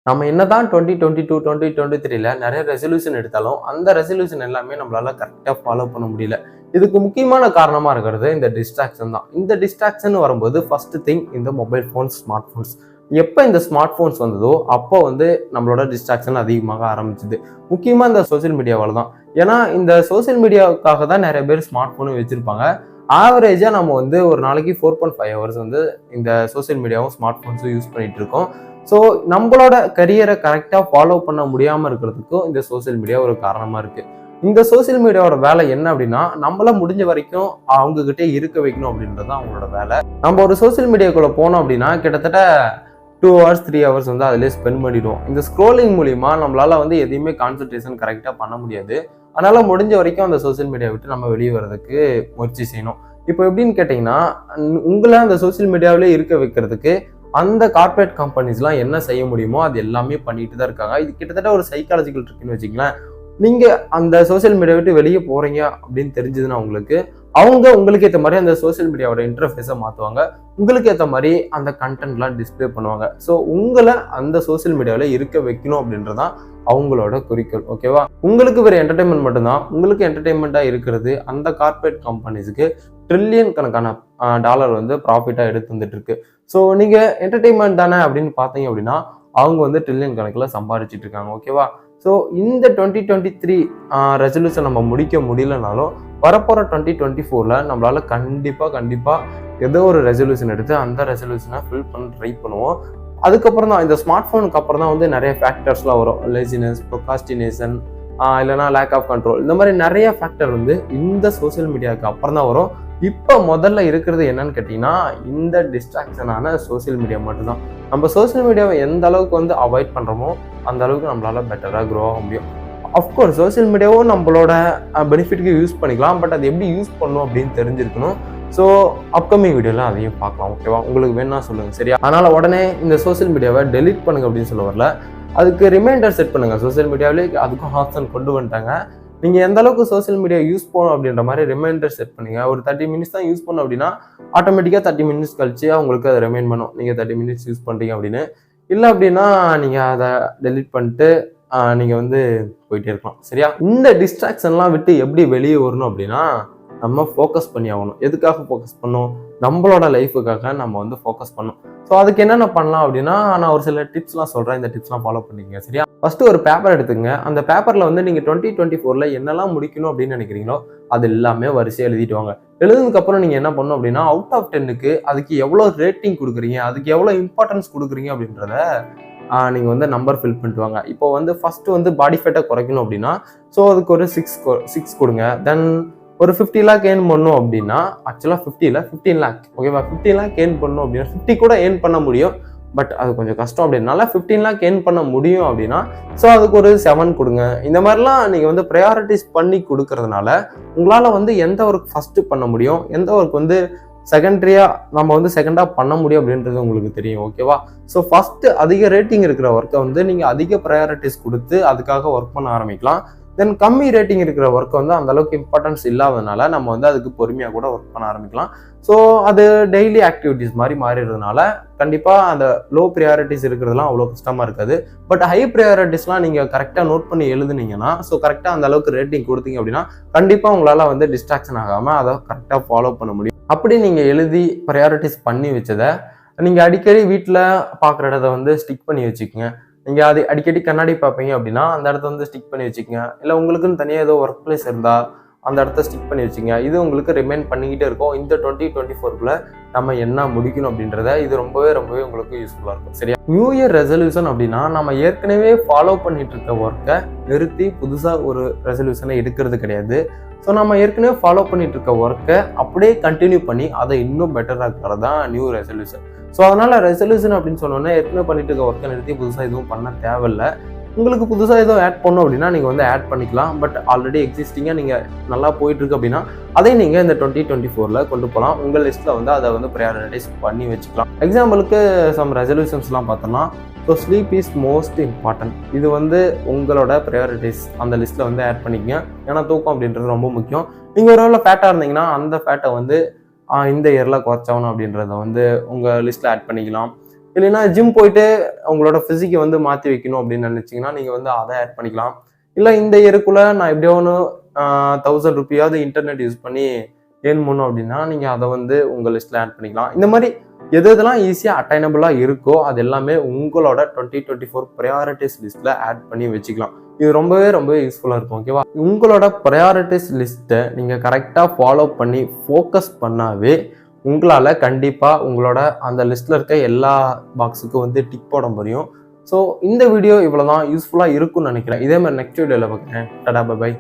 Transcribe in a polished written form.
நம்ம என்னதான் 2022, 2023ல நிறைய ரெசல்யூஷன் எடுத்தாலும், அந்த ரெசல்யூஷன் எல்லாமே நம்மளால கரெக்ட்டா ஃபாலோ பண்ண முடியல. இதுக்கு முக்கியமான காரணமா இருக்கிறது இந்த டிஸ்ட்ராக்ஷன் தான். இந்த டிஸ்ட்ராக்ஷன் வரும்போது ஃபர்ஸ்ட் திங் இந்த மொபைல் ஃபோன்ஸ், ஸ்மார்ட் ஃபோன்ஸ். எப்ப இந்த ஸ்மார்ட் ஃபோன்ஸ் வந்ததோ, அப்போ நம்மளோட டிஸ்ட்ராக்ஷன் அதிகமாக ஆரம்பிச்சது. முக்கியமா இந்த சோசியல் மீடியாவால தான். ஏன்னா, இந்த சோசியல் மீடியாவுக்காக தான் நிறைய பேர் ஸ்மார்ட் ஃபோனும் வச்சிருப்பாங்க. ஆவரேஜா நம்ம ஒரு நாளைக்கு 4.5 ஹவர்ஸ் இந்த சோசியல் மீடியாவும், ஸ்மார்ட் ஃபோன்ஸும் யூஸ் பண்ணிட்டு இருக்கோம். ஸோ நம்மளோட கரியரை கரெக்டாக ஃபாலோ பண்ண முடியாமல் இருக்கிறதுக்கும் இந்த சோசியல் மீடியா ஒரு காரணமாக இருக்கு. இந்த சோசியல் மீடியாவோட வேலை என்ன அப்படின்னா, நம்மள முடிஞ்ச வரைக்கும் அவங்க கிட்டே இருக்க வைக்கணும் அப்படின்றது தான் அவங்களோட வேலை. நம்ம ஒரு சோசியல் மீடியாக்குள்ள போனோம் அப்படின்னா கிட்டத்தட்ட 2 ஹவர்ஸ் 3 ஹவர்ஸ் அதிலே ஸ்பெண்ட் பண்ணிடுவோம். இந்த ஸ்க்ரோலிங் மூலியமா நம்மளால எதையுமே கான்சன்ட்ரேஷன் கரெக்டாக பண்ண முடியாது. அதனால முடிஞ்ச வரைக்கும் அந்த சோசியல் மீடியா விட்டு நம்ம வெளியே வர்றதுக்கு முயற்சி செய்யணும். இப்போ எப்படின்னு கேட்டிங்கன்னா, உங்களை அந்த சோசியல் மீடியாவிலே இருக்க வைக்கிறதுக்கு அந்த கார்பரேட் கம்பெனிஸ்லாம் என்ன செய்ய முடியுமோ அது எல்லாமே பண்ணிட்டு தான் இருக்காங்க. இது கிட்டத்தட்ட ஒரு சைக்காலஜிக்கல் ட்ரிக்னு வச்சுங்களேன். நீங்க அந்த சோசியல் மீடியா விட்டு வெளியே போறீங்க அப்படின்னு தெரிஞ்சதுன்னா உங்களுக்கு ஏற்ற மாதிரி அந்த சோசியல் மீடியாவோட இன்டர்ஃபேஸை மாற்றுவாங்க. உங்களுக்கு ஏற்ற மாதிரி அந்த கண்டென்ட்லாம் டிஸ்பிளே பண்ணுவாங்க. ஸோ உங்களை அந்த சோசியல் மீடியாவில் இருக்க வைக்கணும் அப்படின்றதான் அவங்களோட குறிக்கோள். ஓகேவா? உங்களுக்கு வேறு என்டர்டைன்மெண்ட் மட்டும்தான். உங்களுக்கு என்டர்டைன்மெண்ட்டாக இருக்கிறது அந்த கார்பரேட் கம்பெனிஸுக்கு ட்ரில்லியன் கணக்கான டாலர் ப்ராஃபிட்டாக எடுத்து வந்துட்டு இருக்கு. ஸோ நீங்கள் என்டர்டைன்மெண்ட் தானே அப்படின்னு பார்த்தீங்க அப்படின்னா அவங்க ட்ரில்லியன் கணக்கில் சம்பாதிச்சிட்டு இருக்காங்க. ஓகேவா? ஸோ இந்த 2023 ரெசல்யூஷன் நம்ம முடிக்க முடியலனாலும் வரப்போகிற 2024ல் நம்மளால கண்டிப்பாக ஏதோ ஒரு ரெசல்யூஷன் எடுத்து அந்த ரெசல்யூஷனை ஃபில் பண்ண ட்ரை பண்ணுவோம். அதுக்கப்புறம் தான் இந்த ஸ்மார்ட் ஃபோனுக்கு அப்புறம் தான் நிறைய ஃபேக்டர்ஸ்லாம் வரும். லேசினஸ், ப்ரொகாஸ்டினேஷன், இல்லைனா லேக் ஆஃப் கண்ட்ரோல், இந்த மாதிரி நிறைய ஃபேக்டர் இந்த சோசியல் மீடியாவுக்கு அப்புறம் தான் வரும். இப்போ முதல்ல இருக்கிறது என்னன்னு கேட்டிங்கன்னா, இந்த டிஸ்ட்ராக்ஷனான சோசியல் மீடியா மட்டும்தான். நம்ம சோசியல் மீடியாவை எந்த அளவுக்கு அவாய்ட் பண்ணுறோமோ அந்த அளவுக்கு நம்மளால பெட்டராக க்ரோ ஆக முடியும். அஃப்கோர்ஸ் சோசியல் மீடியாவும் நம்மளோட பெனிஃபிட்க்கு யூஸ் பண்ணிக்கலாம். பட் அது எப்படி யூஸ் பண்ணணும் அப்படின்னு தெரிஞ்சிருக்கணும். ஸோ அப்கமிங் வீடியோவில் அதையும் பார்க்கலாம். ஓகேவா? உங்களுக்கு வேணா சொல்லுங்கள். சரியா? அதனால் உடனே இந்த சோசியல் மீடியாவை டெலீட் பண்ணுங்க அப்படின்னு சொல்ல வரல. அதுக்கு ரிமைண்டர் செட் பண்ணுங்கள். சோசியல் மீடியாவிலே அதுக்கும் ஆப்ஷன் கொண்டு வந்துட்டாங்க. நீங்கள் எந்த அளவுக்கு சோசியல் மீடியா யூஸ் பண்ணணும் அப்படின்ற மாதிரி ரிமைண்டர் செட் பண்ணுங்க. ஒரு 30 மினிட்ஸ் தான் யூஸ் பண்ணணும் அப்படின்னா ஆட்டோமேட்டிக்காக 30 மினிட்ஸ் கழிச்சு அவங்களுக்கு அதை ரிமைண்ட் பண்ணும், நீங்கள் 30 மினிட்ஸ் யூஸ் பண்ணுறீங்க அப்படின்னு. இல்லை அப்படின்னா நீங்கள் அதை டெலீட் பண்ணிட்டு நீங்கள் போயிட்டே இருக்கலாம். சரியா? இந்த டிஸ்ட்ராக்ஷன்லாம் விட்டு எப்படி வெளியே வரணும் அப்படின்னா, நம்ம ஃபோக்கஸ் பண்ணி ஆகணும். எதுக்காக ஃபோக்கஸ் பண்ணணும்? நம்மளோட லைஃபுக்காக நம்ம ஃபோக்கஸ் பண்ணணும். ஸோ அதுக்கு என்னென்ன பண்ணலாம் அப்படின்னா, நான் ஒரு சில டிப்ஸ்லாம் சொல்கிறேன். இந்த டிப்ஸ்லாம் ஃபாலோ பண்ணிக்கங்க. சரியா? ஃபஸ்ட்டு ஒரு பேப்பர் எடுத்துங்க. அந்த பேப்பரில் நீங்கள் 2024ல் என்னெல்லாம் முடிக்கணும் அப்படின்னு நினைக்கிறீங்களோ அது எல்லாமே வரிசையாக எழுதிட்டு வாங்க. எழுதுனதுக்கப்புறம் நீங்கள் என்ன பண்ணணும் அப்படின்னா, அவுட் ஆஃப் 10க்கு அதுக்கு எவ்வளோ ரேட்டிங் கொடுக்குறீங்க, அதுக்கு எவ்வளோ இம்பார்ட்டன்ஸ் கொடுக்குறீங்க அப்படின்றத நீங்கள் நம்பர் ஃபில் பண்ணிட்டு வாங்க. இப்போ ஃபஸ்ட்டு பாடி ஃபேட்டை குறைக்கணும் அப்படின்னா ஸோ அதுக்கு ஒரு 6 கொடுங்க. தென் ஒரு 50 லேக் ஏர்ன் பண்ணணும் அப்படின்னா, ஆக்சுவலாக 50 இல்லை 15 லேக். ஓகேவா? 15 லேக் ஏர்ன் பண்ணணும் அப்படின்னா 50 கூட ஏர்ன் பண்ண முடியும். பட் அது கொஞ்சம் கஷ்டம் அப்படின்னால 15 லேக் ஏர்ன் பண்ண முடியும் அப்படின்னா ஸோ அதுக்கு ஒரு 7 கொடுங்க. இந்த மாதிரிலாம் நீங்கள் ப்ரையாரிட்டிஸ் பண்ணி கொடுக்கறதுனால உங்களால் எந்த ஒர்க் ஃபஸ்ட்டு பண்ண முடியும், எந்த ஒர்க் செகண்டரியாக நம்ம செகண்டாக பண்ண முடியும் அப்படின்றது உங்களுக்கு தெரியும். ஓகேவா? ஸோ ஃபஸ்ட்டு அதிக ரேட்டிங் இருக்கிற ஒர்க்கை நீங்கள் அதிக ப்ரையாரிட்டிஸ் கொடுத்து அதுக்காக ஒர்க் பண்ண ஆரம்பிக்கலாம். தென் கம்மி ரேட்டிங் இருக்கிற ஒர்க் அந்த அளவுக்கு இம்பார்ட்டன்ஸ் இல்லாததுனால நம்ம அதுக்கு பொறுமையாக கூட ஒர்க் பண்ண ஆரம்பிக்கலாம். ஸோ அது டெய்லி ஆக்டிவிட்டிஸ் மாதிரி மாறிடுறதுனால கண்டிப்பாக அந்த லோ ப்ரையாரிட்டிஸ் இருக்கிறதுலாம் அவ்வளோ கஷ்டமாக இருக்காது. பட் ஹை ப்ரையாரிட்டிஸ்லாம் நீங்கள் கரெக்டாக நோட் பண்ணி எழுதுனீங்கன்னா, ஸோ கரெக்டாக அந்த அளவுக்கு ரேட்டிங் கொடுத்தீங்க அப்படின்னா கண்டிப்பாக உங்களால் டிஸ்ட்ராக்ஷன் ஆகாமல் அதை கரெக்டாக ஃபாலோ பண்ண முடியும். அப்படி நீங்கள் எழுதி ப்ரையாரிட்டிஸ் பண்ணி வச்சதை நீங்கள் அடிக்கடி வீட்டில் பார்க்குற இடத்த ஸ்டிக் பண்ணி வச்சுக்கோங்க. நீங்கள் அது அடிக்கடி கண்ணாடி பார்ப்பீங்க அப்படின்னா அந்த இடத்த ஸ்டிக் பண்ணி வச்சுக்கோங்க. இல்லை உங்களுக்குன்னு தனியாக ஏதோ ஒர்க் பிளேஸ் இருந்தால் அந்த இடத்த ஸ்டிக் பண்ணி வச்சுங்க. இது உங்களுக்கு ரிமைண்ட் பண்ணிக்கிட்டே இருக்கும். இந்த 2024க்குள்ள நம்ம என்ன முடிக்கணும் அப்படின்றத இது ரொம்பவே உங்களுக்கு யூஸ்ஃபுல்லாக இருக்கும். சரியா? நியூ இயர் ரெசல்யூஷன் அப்படின்னா நம்ம ஏற்கனவே ஃபாலோ பண்ணிட்டு இருக்க ஒர்க்கை நிறுத்தி புதுசாக ஒரு ரெசல்யூஷனை எடுக்கிறது கிடையாது. ஸோ நம்ம ஏற்கனவே ஃபாலோ பண்ணிட்டு இருக்க ஒர்க்கை அப்படியே கண்டினியூ பண்ணி அதை இன்னும் பெட்டராக இருக்கிறது தான் நியூ ரெசல்யூஷன். ஸோ அதனால ரெசல்யூஷன் அப்படின்னு சொன்னோன்னா ஏற்கனவே பண்ணிட்டு இருக்க ஒர்க்கை நிறுத்தி புதுசாக எதுவும் பண்ண தேவையில்லை. உங்களுக்கு புதுசாக எதுவும் ஆட் பண்ணணும் அப்படின்னா நீங்கள் ஆட் பண்ணிக்கலாம். பட் ஆல்ரெடி எக்ஸிஸ்டிங்காக நீங்கள் நல்லா போயிட்டுருக்கு அப்படின்னா அதையும் நீங்கள் இந்த 2024ல் கொண்டு போகலாம். உங்கள் லிஸ்ட்டில் அதை ப்ரையாரிட்டைஸ் பண்ணி வச்சுக்கலாம். எக்ஸாம்பிளுக்கு சம் ரெசல்யூஷன்ஸ்லாம் பார்த்தோம்னா, so sleep is most important. இது உங்களோட ப்ரையாரிட்டிஸ் அந்த லிஸ்ட்டில் ஆட் பண்ணிக்கங்க. ஏன்னா தூக்கம் அப்படின்றது ரொம்ப முக்கியம். நீங்கள் ஒரு வேளை ஃபேட்டாக இருந்தீங்கன்னா அந்த ஃபேட்டை இந்த இயரில் குறைச்சாகணும் அப்படின்றத உங்கள் லிஸ்ட்டில் ஆட் பண்ணிக்கலாம். இல்லைன்னா ஜிம் போயிட்டு உங்களோட ஃபிசிக்கை வந்து மாற்றி வைக்கணும் அப்படின்னு நினச்சிங்கன்னா நீங்கள் வந்து அதை ஆட் பண்ணிக்கலாம். இல்லை இந்த இயருக்குள்ளே நான் எப்படியோ ஒன்று 1000 ரூபியாவது இன்டர்நெட் யூஸ் பண்ணி ஏர்ன் பண்ணணும் அப்படின்னா நீங்கள் அதை வந்து உங்கள் லிஸ்ட்டில் ஆட் பண்ணிக்கலாம். இந்த மாதிரி எதெல்லாம் ஈஸியாக அட்டைனபிளாக இருக்கோ அது எல்லாமே உங்களோட 2024 ப்ரையாரிட்டிஸ் லிஸ்ட்டில் ஆட் பண்ணி வச்சுக்கலாம். இது ரொம்பவே யூஸ்ஃபுல்லாக இருக்கும். ஓகேவா? உங்களோட ப்ரையாரிட்டிஸ் லிஸ்ட்டை நீங்கள் கரெக்டாக ஃபாலோ பண்ணி ஃபோக்கஸ் பண்ணாவே உங்களால் கண்டிப்பாக உங்களோட அந்த லிஸ்ட்டில் இருக்க எல்லா பாக்ஸுக்கும் வந்து டிக் போட முடியும். ஸோ இந்த வீடியோ இவ்வளோ தான் யூஸ்ஃபுல்லாக இருக்கும்னு நினைக்கிறேன். இதே மாதிரி நெக்ஸ்ட் வீடியோவில் பார்க்குறேன். Tata bye.